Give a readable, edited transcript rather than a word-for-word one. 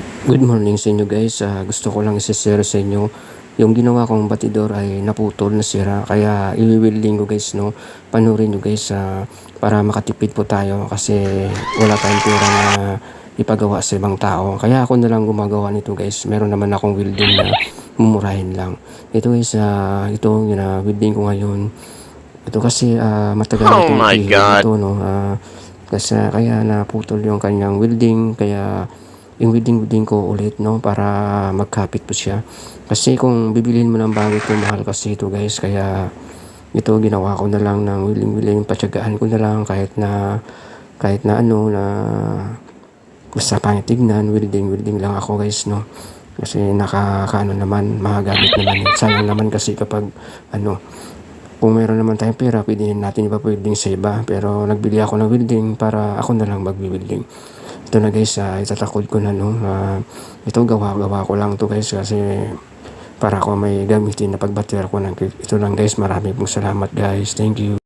Good morning sa inyo guys. Gusto ko lang i-share sa inyo yung ginawa kong batidor ay naputol, nasira. Kaya i-welding ko guys, no. Panurin nyo guys para makatipid po tayo kasi wala tayong pera na ipagawa sa ibang tao. Kaya ako na lang gumagawa nito guys. Meron naman akong welding na mumurahin lang. Ito guys, ito yung welding ko ngayon. Ito kasi matagal na Oh itong my ihip God. ito, no. Kasi kaya naputol yung kanyang welding. Kaya yung welding ko ulit, no, para magkapit po siya. Kasi kung bibilhin mo ng bago ito, mahal kasi ito guys. Kaya ito ginawa ko na lang ng willing patyagaan ko na lang kahit na ano na basta pangit tignan, welding lang ako guys, no. Kasi nakakaano naman, magagamit naman. Sayang naman kasi kapag ano, kung meron naman tayong pera, pwede natin ipa-welding sa iba. Pero nagbili ako ng welding para ako na lang mag-welding. Ito na guys, itatakod ko na, no. Ito gawa ko lang to guys kasi para ako may gamitin na pagbater ko ng ito lang guys. Marami pong salamat guys. Thank you.